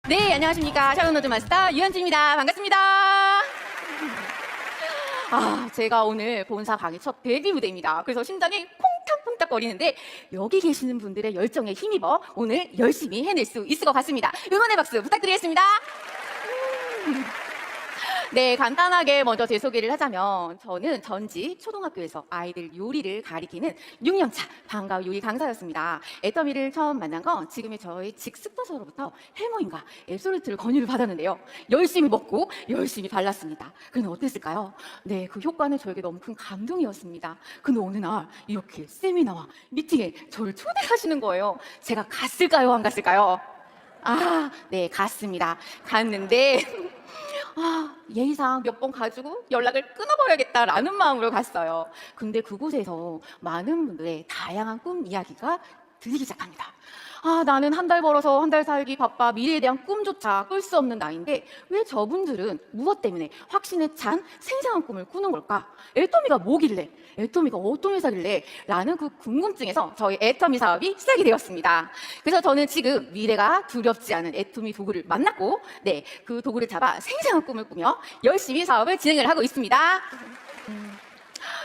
네, 안녕하십니까. 샤운로드 마스터 유현진입니다. 반갑습니다. 제가 오늘 본사 강의 첫 데뷔 무대입니다. 그래서 심장이 콩닥콩닥 거리는데 여기 계시는 분들의 열정에 힘입어 오늘 열심히 해낼 수 있을 것 같습니다. 응원의 박수 부탁드리겠습니다. 네, 간단하게 먼저 제 소개를 하자면 저는 전직 초등학교에서 아이들 요리를 가리키는 6년차 방과후 요리 강사였습니다. 애터미를 처음 만난 건 지금의 저희 직스포서로부터 해모인과 앱솔루트를 권유를 받았는데요. 열심히 먹고 열심히 발랐습니다. 그런데 어땠을까요? 네, 그 효과는 저에게 너무 큰 감동이었습니다. 근데 어느 날 이렇게 세미나와 미팅에 저를 초대하시는 거예요. 제가 갔을까요? 안 갔을까요? 네, 갔습니다. 갔는데 예의상 몇 번 가지고 연락을 끊어버려야겠다라는 마음으로 갔어요. 근데 그곳에서 많은 분들의 다양한 꿈 이야기가 들리기 시작합니다. 나는 한 달 벌어서 한 달 살기 바빠 미래에 대한 꿈조차 꿀 수 없는 나이인데 왜 저분들은 무엇 때문에 확신에 찬 생생한 꿈을 꾸는 걸까? 애터미가 뭐길래? 애터미가 어떤 회사길래? 라는 그 궁금증에서 저희 애터미 사업이 시작이 되었습니다. 그래서 저는 지금 미래가 두렵지 않은 애터미 도구를 만났고 그 도구를 잡아 생생한 꿈을 꾸며 열심히 사업을 진행을 하고 있습니다.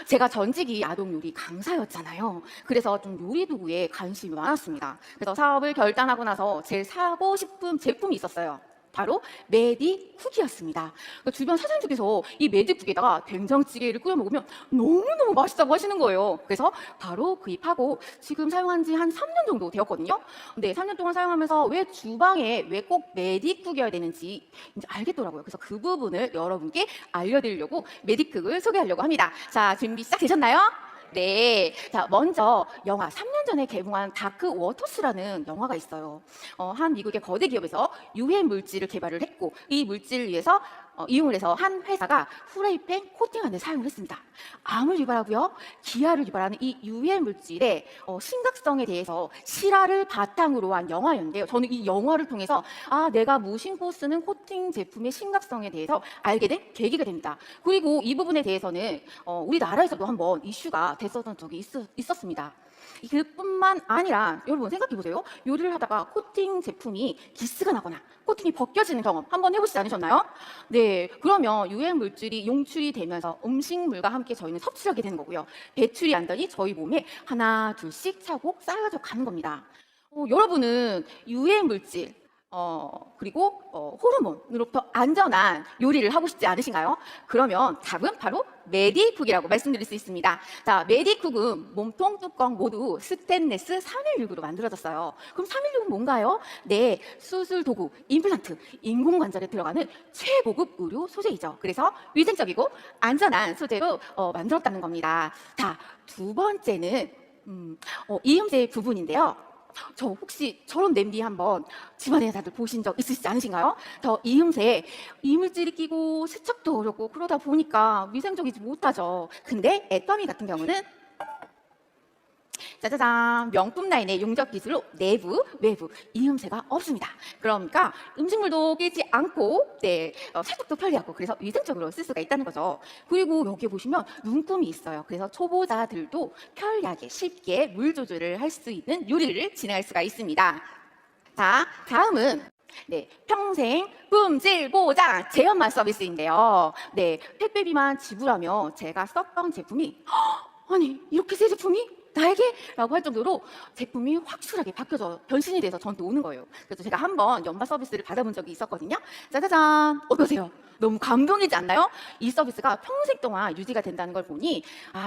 제가 전직이 아동 요리 강사였잖아요. 그래서 좀 요리 도구에 관심이 많았습니다. 그래서 사업을 결단하고 나서 제일 사고 싶은 제품이 있었어요. 바로 메디쿡이었습니다. 주변 사장님께서 이 메디쿡에다가 된장찌개를 끓여 먹으면 너무너무 맛있다고 하시는 거예요. 그래서 바로 구입하고 지금 사용한 지 한 3년 정도 되었거든요. 근데 3년 동안 사용하면서 왜 주방에 왜 꼭 메디쿡이어야 되는지 이제 알겠더라고요. 그래서 그 부분을 여러분께 알려드리려고 메디쿡을 소개하려고 합니다. 자, 준비 시작되셨나요? 네. 자, 먼저 영화 3년 전에 개봉한 다크 워터스라는 영화가 있어요. 한 미국의 거대 기업에서 유해 물질을 개발을 했고 이 물질을 위해서 이용을 해서 한 회사가 후라이팬 코팅하는 데 사용을 했습니다. 암을 유발하고요, 기아를 유발하는 이 유해 물질의 심각성에 대해서 실화를 바탕으로 한 영화였는데요. 저는 이 영화를 통해서 내가 무심코 쓰는 코팅 제품의 심각성에 대해서 알게 된 계기가 됩니다. 그리고 이 부분에 대해서는 우리나라에서도 한번 이슈가 됐었던 적이 있었습니다. 그뿐만 아니라 여러분 생각해 보세요. 요리를 하다가 코팅 제품이 기스가 나거나 코팅이 벗겨지는 경험 한번 해보시지 않으셨나요? 네, 그러면 유해 물질이 용출이 되면서 음식물과 함께 저희는 섭취하게 되는 거고요. 배출이 안 되니 저희 몸에 하나 둘씩 차곡 쌓여져 가는 겁니다. 여러분은 유해 물질 그리고 호르몬으로부터 안전한 요리를 하고 싶지 않으신가요? 그러면 답은 바로 메디쿡이라고 말씀드릴 수 있습니다. 자, 메디쿡은 몸통 뚜껑 모두 스테인레스 316으로 만들어졌어요. 그럼 316은 뭔가요? 네, 수술 도구, 임플란트, 인공관절에 들어가는 최고급 의료 소재이죠. 그래서 위생적이고 안전한 소재로 만들었다는 겁니다. 자, 두 번째는 이음새 부분인데요. 저 혹시 저런 냄비 한번 집안에 다들 보신 적 있으시지 않으신가요? 저 이음새에 이물질이 끼고 세척도 어렵고 그러다 보니까 위생적이지 못하죠. 근데 애터미 같은 경우는 짜자잔, 명품 라인의 용접 기술로 내부, 외부 이음새가 없습니다. 그러니까 음식물도 끼지 않고 세척도 편리하고 그래서 위생적으로 쓸 수가 있다는 거죠. 그리고 여기 보시면 눈금이 있어요. 그래서 초보자들도 편리하게 쉽게 물 조절을 할 수 있는 요리를 진행할 수가 있습니다. 자, 다음은 평생 품질 보장 제연만 서비스인데요. 택배비만 지불하며 제가 썼던 제품이 아니 이렇게 새 제품이 나에게? 라고 할 정도로 제품이 확실하게 바뀌어져 변신이 돼서 저한테 오는 거예요. 그래서 제가 한번 연말 서비스를 받아본 적이 있었거든요. 짜자잔, 어떠세요? 너무 감동이지 않나요? 이 서비스가 평생 동안 유지가 된다는 걸 보니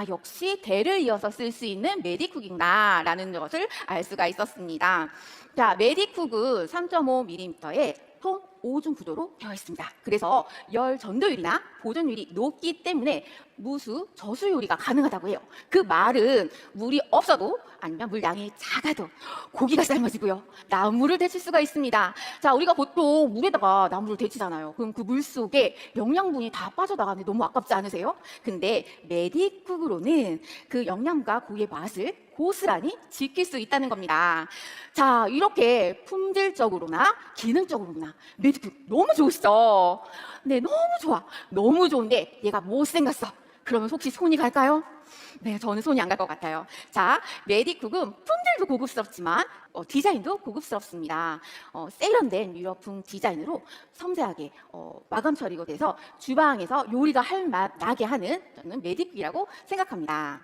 역시 대를 이어서 쓸 수 있는 메디쿡인가 라는 것을 알 수가 있었습니다. 자, 메디쿡은 3.5mm의 통 5중 구조로 되어 있습니다. 그래서 열 전도율이나 보존율이 높기 때문에 무수, 저수 요리가 가능하다고 해요. 그 말은 물이 없어도 아니면 물량이 작아도 고기가 삶아지고요. 나물을 데칠 수가 있습니다. 자, 우리가 보통 물에다가 나물을 데치잖아요. 그럼 그 물 속에 영양분이 다 빠져나가는데 너무 아깝지 않으세요? 근데 메디쿡으로는 그 영양과 고기의 맛을 고스란히 지킬 수 있다는 겁니다. 자, 이렇게 품질적으로나 기능적으로나 메디쿡 너무 좋으시죠? 네, 너무 좋아. 너무 좋은데 얘가 못생겼어. 그러면 혹시 손이 갈까요? 네, 저는 손이 안 갈 것 같아요. 자, 메디쿡은 품질도 고급스럽지만 디자인도 고급스럽습니다. 세련된 유럽풍 디자인으로 섬세하게 마감 처리가 돼서 주방에서 요리가 할 맛 나게 하는 저는 메디쿡이라고 생각합니다.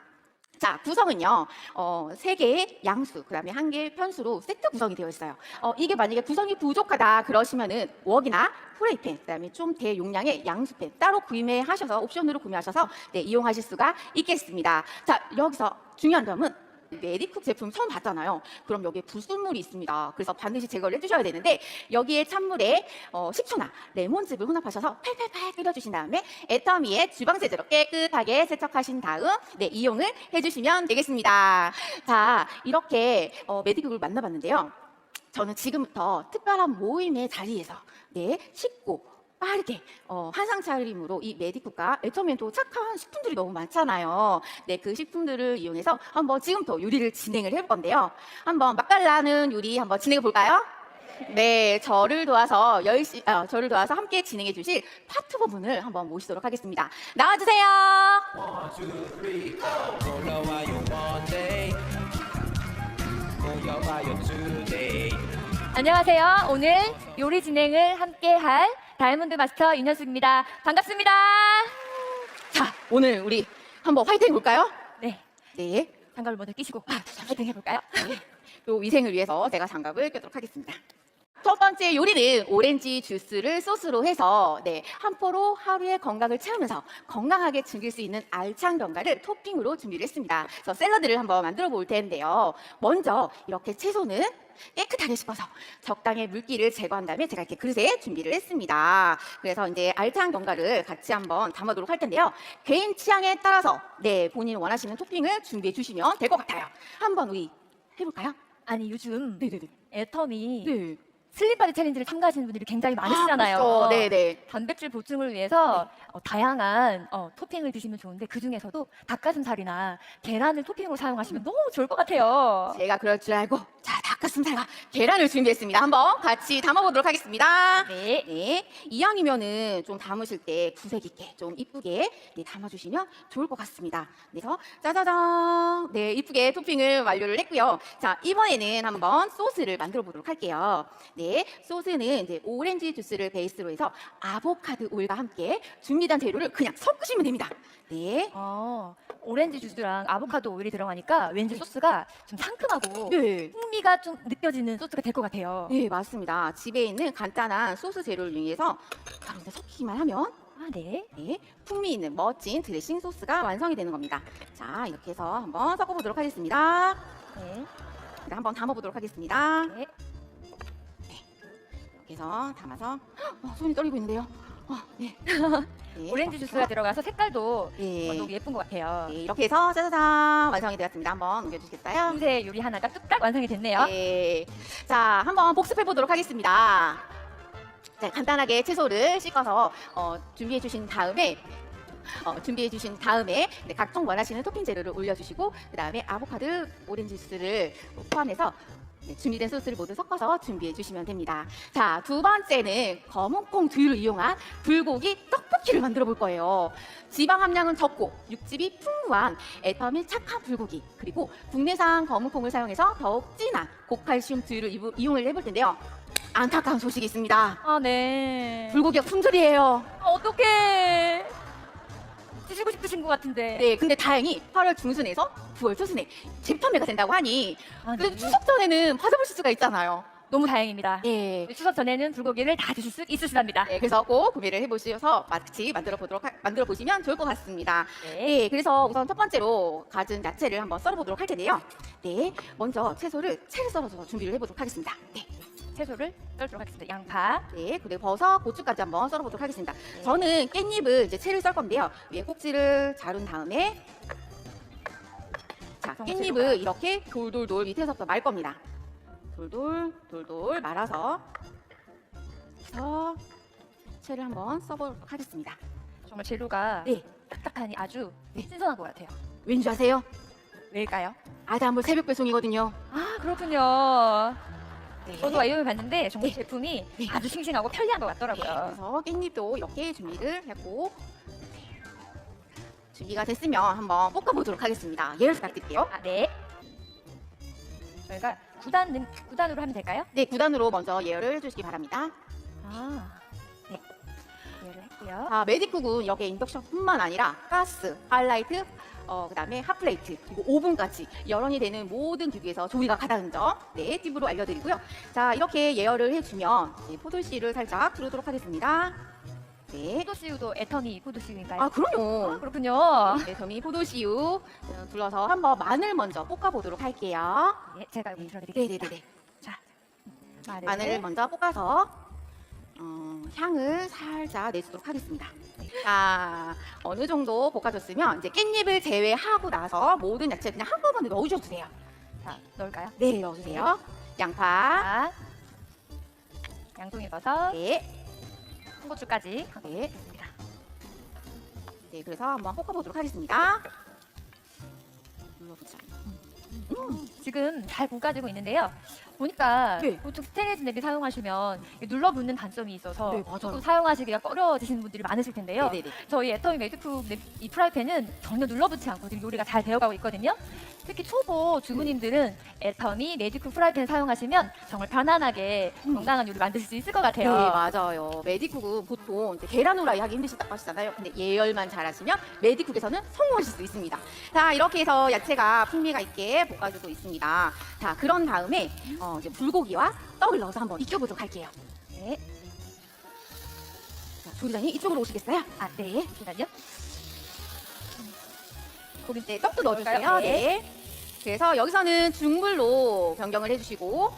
자, 구성은요, 3개의 양수, 그 다음에 1개의 편수로 세트 구성이 되어 있어요. 이게 만약에 구성이 부족하다 그러시면은 웍이나 프라이팬, 그 다음에 좀 대용량의 양수팬 따로 구매하셔서, 옵션으로 구매하셔서 네, 이용하실 수가 있겠습니다. 자, 여기서 중요한 점은 메디쿡 제품 처음 봤잖아요. 그럼 여기에 불순물이 있습니다. 그래서 반드시 제거를 해주셔야 되는데 여기에 찬물에 식초나 레몬즙을 혼합하셔서 팔팔팔 끓여주신 다음에 애터미에 주방 세제로 깨끗하게 세척하신 다음 네, 이용을 해주시면 되겠습니다. 자, 이렇게 메디쿡을 만나봤는데요. 저는 지금부터 특별한 모임의 자리에서 네, 쉽고 빠르게 한상 차림으로 이 메디쿡과 애터미엔 또 착한 식품들이 너무 많잖아요. 네, 그 식품들을 이용해서 한번 지금부터 요리를 진행을 해볼 건데요. 한번 맛깔나는 요리 한번 진행해 볼까요? 네, 저를 도와서 함께 진행해 주실 파트너분을 한번 모시도록 하겠습니다. 나와주세요. 안녕하세요. 오늘 요리 진행을 함께할 다이아몬드 마스터 윤현숙입니다. 반갑습니다. 자, 오늘 우리 한번 화이팅 해볼까요? 네, 네. 장갑을 먼저 끼시고 화이팅 해볼까요? 또 위생을 위해서 제가 장갑을 껴도록 하겠습니다. 첫 번째 요리는 오렌지 주스를 소스로 해서 네, 한 포로 하루의 건강을 채우면서 건강하게 즐길 수 있는 알찬 견과를 토핑으로 준비를 했습니다. 그래서 샐러드를 한번 만들어 볼 텐데요. 먼저 이렇게 채소는 깨끗하게 씻어서 적당히 물기를 제거한 다음에 제가 이렇게 그릇에 준비를 했습니다. 그래서 이제 알찬 견과를 같이 한번 담아도록 할 텐데요. 개인 취향에 따라서 네, 본인 원하시는 토핑을 준비해 주시면 될 것 같아요. 한번 우리 해볼까요? 아니 요즘 네네네. 애터미 네. 슬림바디 챌린지를 참가하시는 분들이 굉장히 많으시잖아요. 그렇죠. 네네. 단백질 보충을 위해서 다양한 토핑을 드시면 좋은데 그 중에서도 닭가슴살이나 계란을 토핑으로 사용하시면 너무 좋을 것 같아요. 제가 그럴 줄 알고 자, 닭가슴살과 계란을 준비했습니다. 한번 같이 담아보도록 하겠습니다. 네. 네, 이왕이면은 좀 담으실 때 구색 있게 좀 이쁘게 네, 담아주시면 좋을 것 같습니다. 그래서 짜자잔, 네, 이쁘게 토핑을 완료를 했고요. 자, 이번에는 한번 소스를 만들어 보도록 할게요. 네, 소스는 이제 오렌지 주스를 베이스로 해서 아보카도 오일과 함께 준비된 재료를 그냥 섞으시면 됩니다. 네. 오렌지 주스랑 아보카도 오일이 들어가니까 왠지 소스가 좀 상큼하고 네. 풍미가 좀 느껴지는 소스가 될 것 같아요. 네, 맞습니다. 집에 있는 간단한 소스 재료를 이용해서 바로 이제 섞기만 하면 네. 네, 풍미 있는 멋진 드레싱 소스가 완성이 되는 겁니다. 자, 이렇게 해서 한번 섞어보도록 하겠습니다. 네. 네, 한번 담아보도록 하겠습니다. 네. 이렇게 해서 담아서 손이 떨리고 있는데요. 네. 네, 오렌지 주스가 들어가서 색깔도 네. 너무 예쁜 것 같아요. 네, 이렇게 해서 짜자잔 완성이 되었습니다. 한번 옮겨주시겠어요? 금세 요리 하나가 뚝딱 완성이 됐네요. 네. 자, 한번 복습해 보도록 하겠습니다. 자, 간단하게 채소를 씻어서 준비해 주신 다음에 네, 각종 원하시는 토핑 재료를 올려주시고 그 다음에 아보카도 오렌지 주스를 포함해서 네, 준비된 소스를 모두 섞어서 준비해 주시면 됩니다. 자, 두 번째는 검은콩 두유를 이용한 불고기 떡볶이를 만들어 볼 거예요. 지방 함량은 적고 육즙이 풍부한 애터미 착한 불고기 그리고 국내산 검은콩을 사용해서 더욱 진한 고칼슘 두유를 이용을 해볼 텐데요. 안타까운 소식이 있습니다. 아, 네. 불고기가 품절이에요. 어떡해. 드시고 싶으신 것 같은데. 네, 근데 다행히 8월 중순에서 9월 초순에 재판매가 된다고 하니 아, 그래도 네. 추석 전에는 받아보실 수가 있잖아요. 너무 다행입니다. 네. 추석 전에는 불고기를 다 드실 수 있으시답니다. 네, 그래서 꼭 구매를 해보셔서 같이 만들어 보시면 좋을 것 같습니다. 네. 네, 그래서 우선 첫 번째로 가진 야채를 한번 썰어보도록 할 텐데요. 네, 먼저 채를 썰어서 준비를 해보도록 하겠습니다. 네, 채소를 썰도록 하겠습니다. 양파. 네, 그리고 버섯, 고추까지 한번 썰어보도록 하겠습니다. 저는 깻잎을 이제 채를 썰 건데요. 위에 꼭지를 자른 다음에 자, 깻잎을 이렇게 돌돌돌 밑에서부터 말 겁니다. 돌돌 말아서 채를 한번 써보도록 하겠습니다. 정말 재료가 네, 딱딱하니 아주 네. 신선한 것 같아요. 왠지 아세요? 왜일까요? 아담물 새벽 배송이거든요. 아, 그렇군요. 네. 저도 이용해 봤는데 정말 네. 제품이 네. 아주 싱싱하고 편리한 것 같더라고요. 그래서 깻잎도 이렇게 준비를 했고 준비가 됐으면 한번 볶아보도록 하겠습니다. 예열 부탁드릴게요. 아, 네. 저희가 9단으로 하면 될까요? 네, 9단으로 먼저 예열을 해주시기 바랍니다. 아, 네. 이해를 했고요. 자, 메디쿡은 이렇게 인덕션뿐만 아니라 가스, 하이라이트, 그다음에 핫플레이트, 그리고 오븐까지 열원이 되는 모든 기구에서 조리가 가능한 점, 네, 팁으로 알려드리고요. 자, 이렇게 예열을 해주면 이제 포도씨를 살짝 두르도록 하겠습니다. 네. 포도씨유도 애터미 포도씨유인가요? 아, 그럼요. 그렇군요. 네, 저미 포도씨유 둘러서 한번 마늘 먼저 볶아보도록 할게요. 네, 제가 이거 들어드리겠습니다. 네네네. 자, 마늘을 먼저 볶아서 향을 살짝 내주도록 하겠습니다. 자, 어느 정도 볶아줬으면 이제 깻잎을 제외하고 나서 모든 야채 그냥 한꺼번에 넣어주셔도 돼요. 자, 넣을까요? 네, 넣어주세요. 양파, 자, 양송이버섯, 네, 홍고추까지 네, 넣겠습니다. 네, 그래서 한번 볶아보도록 하겠습니다. 눌러보자. 지금 잘 볶아지고 있는데요. 보니까 네. 보통 스테인리스 냄비 사용하시면 눌러붙는 단점이 있어서 네, 맞아요. 조금 사용하시기가 꺼려지시는 분들이 많으실 텐데요. 네네네. 저희 애터미 메디쿡 이 프라이팬은 전혀 눌러붙지 않고 지금 요리가 잘 되어가고 있거든요. 특히 초보 주부님들은 애터미 메디쿡 프라이팬 사용하시면 정말 편안하게 건강한 요리 만드실 수 있을 것 네, 같아요. 맞아요. 메디쿡은 보통 이제 계란 후라이 하기 힘드시다고 하시잖아요. 근데 예열만 잘하시면 메디쿡에서는 성공하실 수 있습니다. 자, 이렇게 해서 야채가 풍미가 있게 볶아주고 있습니다. 자, 그런 다음에 이제 불고기와 떡을 넣어서 한번 익혀보도록 할게요. 네. 자, 조리장님 이쪽으로 오시겠어요? 아, 네. 잠시만요. 거기 네, 떡도 넣어주세요. 네. 네. 그래서 여기서는 중불로 변경을 해주시고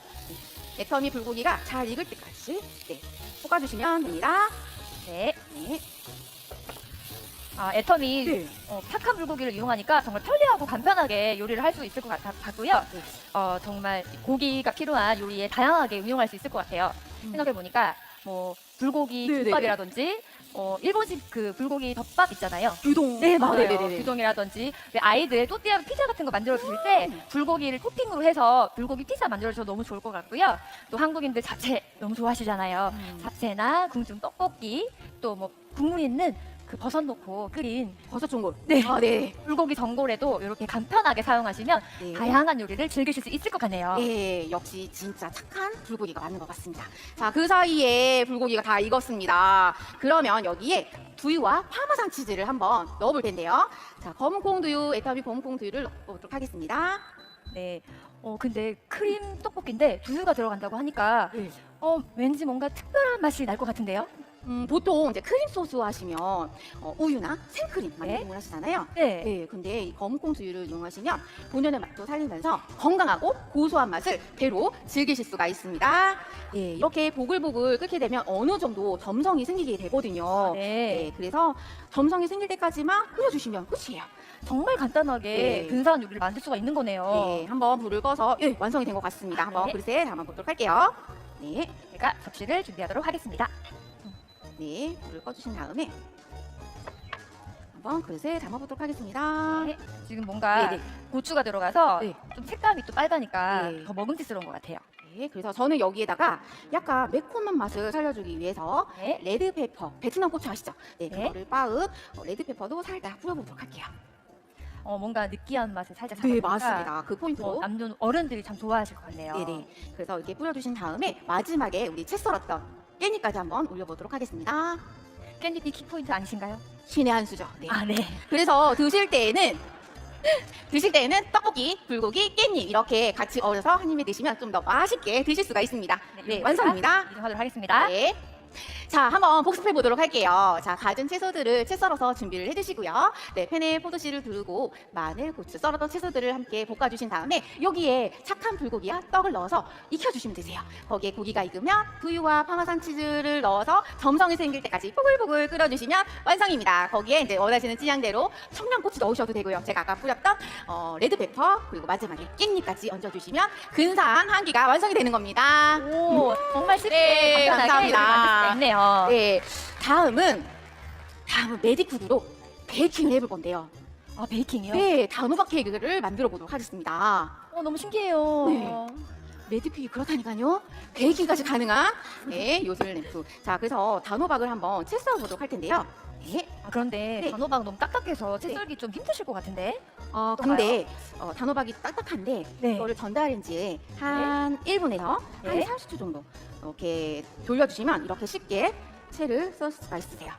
애터미 불고기가 잘 익을 때까지 네, 볶아주시면 됩니다. 네. 네. 아, 애터미 네. 착한 불고기를 이용하니까 정말 편리하고 간편하게 요리를 할 수 있을 것 같고요. 네. 정말 고기가 필요한 요리에 다양하게 응용할 수 있을 것 같아요. 생각해 보니까 뭐 불고기 네네네. 김밥이라든지 일본식 그 불고기 덮밥 있잖아요. 규동. 네, 맞아요. 네네네. 규동이라든지 왜 아이들 또띠아 피자 같은 거 만들어 주실 때 불고기를 토핑으로 해서 불고기 피자 만들어 주셔도 너무 좋을 것 같고요. 또 한국인들 잡채 너무 좋아하시잖아요. 잡채나 궁중 떡볶이 또 뭐 국물 있는 그 버섯 넣고 끓인 버섯 전골. 네. 아, 네. 불고기 전골에도 이렇게 간편하게 사용하시면 네. 다양한 요리를 즐기실 수 있을 것 같네요. 예, 역시 진짜 착한 불고기가 맞는 것 같습니다. 자, 그 사이에 불고기가 다 익었습니다. 그러면 여기에 두유와 파마산 치즈를 한번 넣어볼 텐데요. 자, 검은콩 두유, 애터미 검은콩 두유를 넣어보도록 하겠습니다. 네. 근데 크림 떡볶이인데 두유가 들어간다고 하니까 네. 왠지 뭔가 특별한 맛이 날 것 같은데요. 보통 이제 크림 소스 하시면 우유나 생크림 많이 네. 이용을 하시잖아요. 네. 네, 근데 이 검은콩 두유를 이용하시면 본연의 맛도 살리면서 건강하고 고소한 맛을 배로 즐기실 수가 있습니다. 예, 이렇게 보글보글 끓게 되면 어느 정도 점성이 생기게 되거든요. 네. 네, 그래서 점성이 생길 때까지만 끓여주시면 끝이에요. 정말 간단하게 네. 근사한 요리를 만들 수가 있는 거네요. 네, 한번 불을 꺼서 예, 완성이 된 것 같습니다. 한번 네. 그릇에 담아보도록 할게요. 네, 제가 접시를 준비하도록 하겠습니다. 네, 불을 꺼주신 다음에 한번 그릇에 담아보도록 하겠습니다. 네. 지금 뭔가 네네. 고추가 들어가서 네. 좀 색감이 또 빨가니까 네. 더 먹음직스러운 것 같아요. 네, 그래서 저는 여기에다가 약간 매콤한 맛을 살려주기 위해서 네. 레드페퍼, 베트남 고추 아시죠? 네, 네. 그거를 빻은 레드페퍼도 살짝 뿌려보도록 할게요. 뭔가 느끼한 맛을 살짝 네, 잡아주니까 맞습니다. 그 포인트로. 남녀 어른들이 참 좋아하실 것 같네요. 네네. 그래서 이렇게 뿌려주신 다음에 마지막에 우리 채 썰었던 깻잎까지 한번 올려보도록 하겠습니다. 깻잎이 키포인트 아니신가요? 신의 한 수죠. 네. 아, 네. 그래서 드실 때에는 떡볶이, 불고기, 깻잎 이렇게 같이 어려서 한 입에 드시면 좀 더 맛있게 드실 수가 있습니다. 네, 완성입니다. 이동하도록 하겠습니다. 네. 자, 한번 복습해 보도록 할게요. 자, 갖은 채소들을 채 썰어서 준비를 해주시고요. 네, 팬에 포도씨를 두르고 마늘, 고추, 썰었던 채소들을 함께 볶아주신 다음에 여기에 착한 불고기와 떡을 넣어서 익혀주시면 되세요. 거기에 고기가 익으면 두유와 파마산 치즈를 넣어서 점성이 생길 때까지 보글보글 끓여주시면 완성입니다. 거기에 이제 원하시는 찌양대로 청양고추 넣으셔도 되고요. 제가 아까 뿌렸던 레드페퍼 그리고 마지막에 깻잎까지 얹어주시면 근사한 한 끼가 완성이 되는 겁니다. 오, 정말 쉽게 네, 간단하게 요리 감사합니다. 만들 수가 있네요. 네, 다음은 메디쿡으로 베이킹을 해볼 건데요. 아, 베이킹이요? 네, 단호박 케이크를 만들어 보도록 하겠습니다. 너무 신기해요. 네. 메디쿡이 그렇다니까요. 베이킹까지 가능한 네, 요술 램프. 자, 그래서 단호박을 한번 채 썰어 보도록 할 텐데요. 네. 그런데 네. 단호박 너무 딱딱해서 채 네. 썰기 좀 힘드실 것 같은데. 근데 단호박이 딱딱한데 네. 이거를 전자레인지에 한 1분에서 네. 한 30초 정도 이렇게 돌려주시면 이렇게 쉽게 채를 썰 수가 있으세요.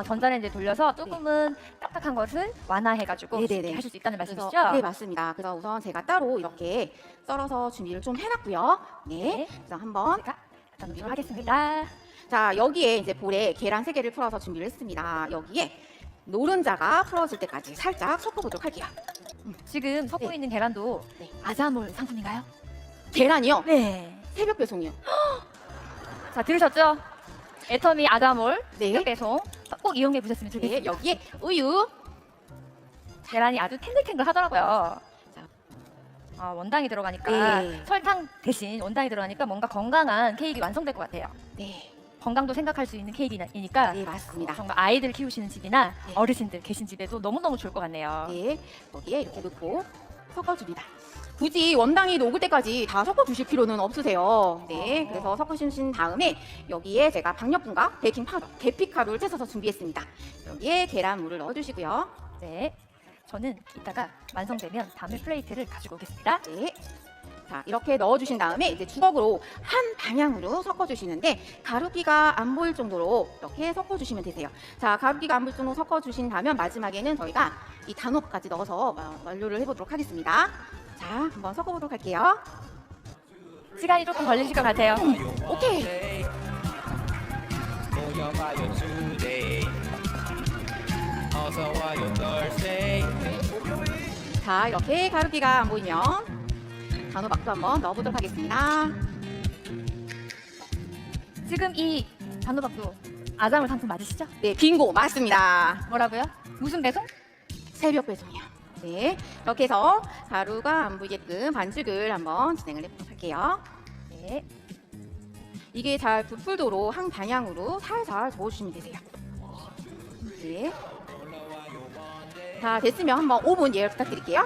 전자레인지에 돌려서 조금은 딱딱한 것을 완화해가지고 네네네. 쉽게 하실 수 있다는 그래서 말씀이시죠? 네, 맞습니다. 그래서 우선 제가 따로 이렇게 썰어서 준비를 좀 해놨고요. 네. 네. 그래서 한번 제가 갖다 놓도록 하겠습니다. 자, 여기에 이제 볼에 계란 3개를 풀어서 준비를 했습니다. 여기에 노른자가 풀어질 때까지 살짝 섞어보도록 할게요. 지금 섞고 네. 있는 계란도 네. 아자몰 상품인가요? 계란이요? 네. 새벽 배송이요. 자, 들으셨죠? 애터미 아자몰 네. 배송 꼭 이용해 보셨으면 네, 좋겠습니다. 여기에 우유. 계란이 아주 탱글탱글 하더라고요. 자. 원당이 들어가니까 네. 설탕 대신 원당이 들어가니까 뭔가 건강한 케이크 완성될 것 같아요. 네, 건강도 생각할 수 있는 케이크이니까 네 맞습니다. 정말 아이들 키우시는 집이나 네. 어르신들 계신 집에도 너무너무 좋을 것 같네요. 네, 여기에 이렇게 넣고 섞어줍니다. 굳이 원당이 녹을 때까지 다 섞어주실 필요는 없으세요. 네, 그래서 섞으신 다음에 여기에 제가 박력분과 베이킹 파우더, 계피가루를 채워서 준비했습니다. 여기에 계란물을 넣어주시고요. 네. 저는 이따가 완성되면 다음에 플레이트를 가지고 오겠습니다. 네. 자, 이렇게 넣어주신 다음에 이제 주걱으로 한 방향으로 섞어주시는데 가루기가 안 보일 정도로 이렇게 섞어주시면 되세요. 자, 가루기가 안 보일 정도로 섞어주신다면 마지막에는 저희가 이 단호박까지 넣어서 완료를 해보도록 하겠습니다. 자, 한번 섞어보도록 할게요. 시간이 조금 걸리실 것 같아요. 오케이. 모여봐요 today. 어서 와요 Thursday. 자, 이렇게 가루기가 안 보이면 단호박도 한번 넣어보도록 하겠습니다. 지금 이 단호박도 아자몰 상품 맞으시죠? 네, 빙고 맞습니다. 뭐라고요? 무슨 배송? 새벽 배송이요. 네, 이렇게 해서 가루가 안 보이게끔 반죽을 한번 진행을 해보도록 할게요. 네. 이게 잘 부풀도록 한 방향으로 살살 저어주시면 되세요. 네. 자, 됐으면 한번 5분 예열 부탁드릴게요.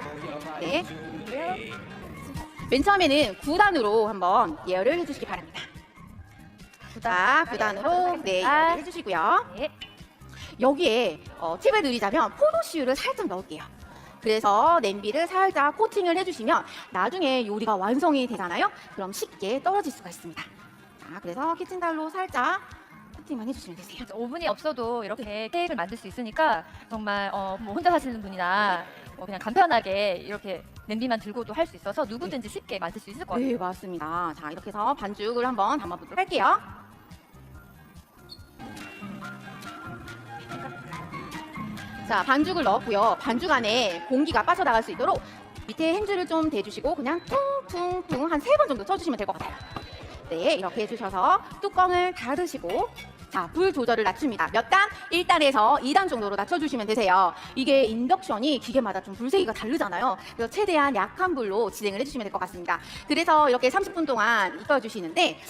네. 맨 처음에는 9단으로 한번 예열을 해주시기 바랍니다. 자, 9단으로 네, 예열을 해주시고요. 네. 여기에 팁을 드리자면 포도씨유를 살짝 넣을게요. 그래서 냄비를 살짝 코팅을 해주시면 나중에 요리가 완성이 되잖아요. 그럼 쉽게 떨어질 수가 있습니다. 자, 그래서 키친타올로 살짝 코팅만 해주시면 되세요. 오븐이 없어도 이렇게 케이크를 만들 수 있으니까 정말 뭐 혼자 사시는 분이나 그냥 간편하게 이렇게 냄비만 들고도 할 수 있어서 누구든지 쉽게 만들 수 있을 것 같아요. 네, 맞습니다. 자, 이렇게 해서 반죽을 한번 담아보도록 할게요. 자, 반죽을 넣었고요. 반죽 안에 공기가 빠져나갈 수 있도록 밑에 행주를 좀 대주시고 그냥 퉁퉁퉁 한 3번 정도 쳐주시면 될 것 같아요. 네, 이렇게 해주셔서 뚜껑을 닫으시고 자, 불 조절을 낮춥니다. 몇 단? 1단에서 2단 정도로 낮춰주시면 되세요. 이게 인덕션이 기계마다 좀 불세기가 다르잖아요. 그래서 최대한 약한 불로 진행을 해주시면 될 것 같습니다. 그래서 이렇게 30분 동안 익혀주시는데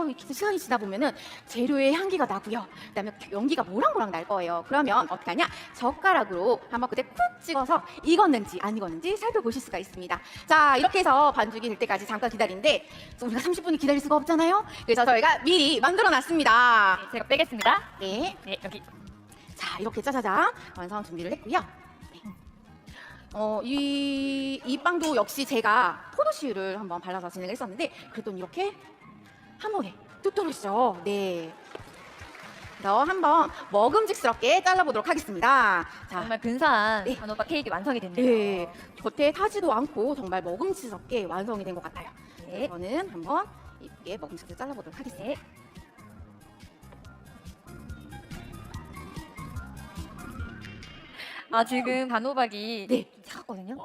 이렇게 시간이 지나 보면은 재료의 향기가 나고요. 그다음에 연기가 모락모락 날 거예요. 그러면 어떻게 하냐? 젓가락으로 한번 그때 쿡 찍어서 익었는지 안 익었는지 살펴보실 수가 있습니다. 자, 이렇게 해서 반죽이 될 때까지 잠깐 기다리는데 우리가 30분을 기다릴 수가 없잖아요. 그래서 저희가 미리 만들어놨습니다. 제가 빼겠습니다. 네. 네, 여기. 자, 이렇게 짜자잔 완성 준비를 했고요. 네. 이 빵도 역시 제가 포도씨유를 한번 발라서 진행을 했었는데 그랬더니 이렇게 한 번에 뚝 떨어지죠. 네. 그래서 한번 먹음직스럽게 잘라보도록 하겠습니다. 자, 정말 근사한 네. 단호박 케이크 완성이 됐네요. 네. 겉에 타지도 않고 정말 먹음직스럽게 완성이 된 것 같아요. 네. 저는 한번 이쁘게 먹음직스럽게 잘라보도록 하겠습니다. 네. 지금 단호박이 네. 좀 차갑거든요.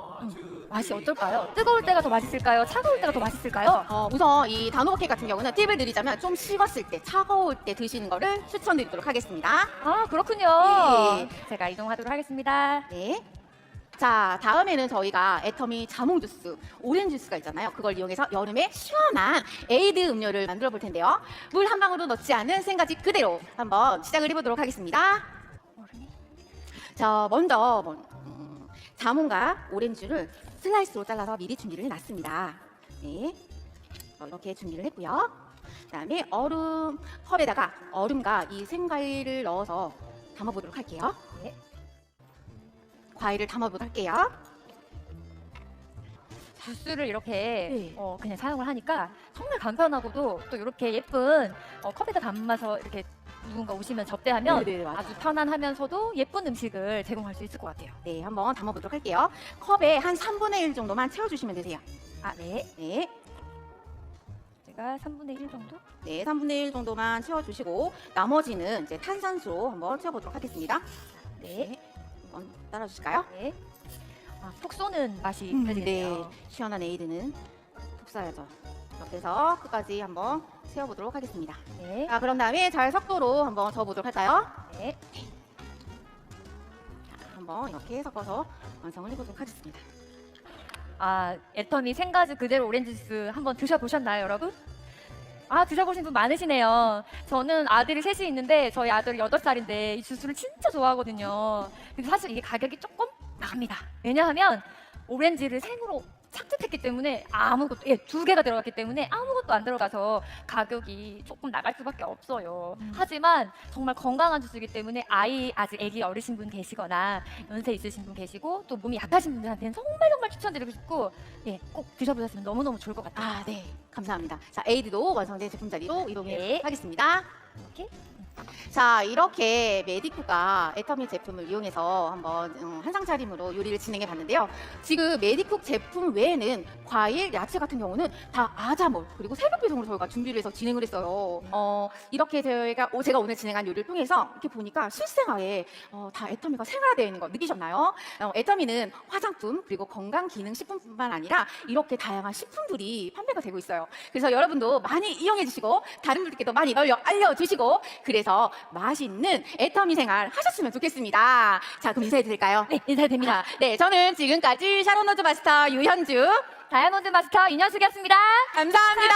맛이 어떨까요? 뜨거울 때가 더 맛있을까요? 차가울 때가 더 맛있을까요? 우선 이 단호박 케이크 같은 경우는 팁을 드리자면 좀 식었을 때, 차가울 때 드시는 거를 추천드리도록 하겠습니다. 그렇군요. 네. 제가 이동하도록 하겠습니다. 네. 자, 다음에는 저희가 애터미 자몽 주스, 오렌지 주스가 있잖아요. 그걸 이용해서 여름에 시원한 에이드 음료를 만들어 볼 텐데요. 물 한 방울도 넣지 않은 생가지 그대로 한번 시작을 해보도록 하겠습니다. 자, 먼저 자몽과 오렌지를 슬라이스로 잘라서 미리 준비를 해놨습니다. 네, 이렇게 준비를 했고요. 그다음에 얼음 컵에다가 얼음과 이 생과일을 넣어서 담아보도록 할게요. 네. 과일을 담아보도록 할게요. 주스를 이렇게 네. 그냥 사용을 하니까 정말 간편하고도 또 이렇게 예쁜 컵에다 담아서 이렇게 누군가 오시면 접대하면 네네, 맞아요. 아주 편안하면서도 예쁜 음식을 제공할 수 있을 것 같아요. 네, 한번 담아보도록 할게요. 컵에 한 3분의 1 정도만 채워주시면 되세요. 아, 네. 네, 제가 3분의 1 정도? 네, 3분의 1 정도만 채워주시고 나머지는 이제 탄산수로 한번 채워보도록 하겠습니다. 네. 한번 따라주실까요? 네. 아, 톡 쏘는 맛이 네, 느껴지네요. 시원한 에이드는 푹 싸야죠. 이렇게 해서 끝까지 한번 채워보도록 하겠습니다. 네. 자, 그런 다음에 잘 섞도록 한번 저어보도록 할까요? 네. 자, 한번 이렇게 섞어서 완성을 해보도록 하겠습니다. 아, 애터미 생가즈 그대로 오렌지 주스 한번 드셔보셨나요, 여러분? 아, 드셔보신 분 많으시네요. 저는 아들이 셋이 있는데 저희 아들이 8살인데 이 주스를 진짜 좋아하거든요. 근데 사실 이게 가격이 조금 나갑니다. 왜냐하면 오렌지를 생으로 삭제했기 때문에 아무것도, 예, 2개가 들어갔기 때문에 아무것도 안 들어가서 가격이 조금 나갈 수밖에 없어요. 하지만 정말 건강한 주스이기 때문에 아직 애기 어리신 분 계시거나 연세 있으신 분 계시고 또 몸이 약하신 분들한테는 정말 추천드리고 싶고, 예, 꼭 드셔보셨으면 너무너무 좋을 것 같아요. 아, 네. 감사합니다. 자, 에이드도 완성된 제품 자리로 이동해 네. 하겠습니다. 이렇게 자, 이렇게 메디쿡가 애터미 제품을 이용해서 한번 한상 차림으로 요리를 진행해 봤는데요. 지금 메디쿡 제품 외에는 과일, 야채 같은 경우는 다 아자몰 그리고 새벽 배송으로 저희가 준비를 해서 진행을 했어요. 이렇게 제가 오늘 진행한 요리를 통해서 이렇게 보니까 실생활에 다 애터미가 생활화되어 있는 거 느끼셨나요? 애터미는 화장품 그리고 건강 기능 식품뿐만 아니라 이렇게 다양한 식품들이 판매가 되고 있어요. 그래서 여러분도 많이 이용해 주시고 다른 분들께도 많이 알려주시고 그래서 맛있는 애터미 생활 하셨으면 좋겠습니다. 자, 그럼 인사해도 될까요? 네, 인사드립니다. 네, 저는 지금까지 샤론노즈 마스터 유현주 다이아몬드 마스터 인현숙이었습니다. 감사합니다.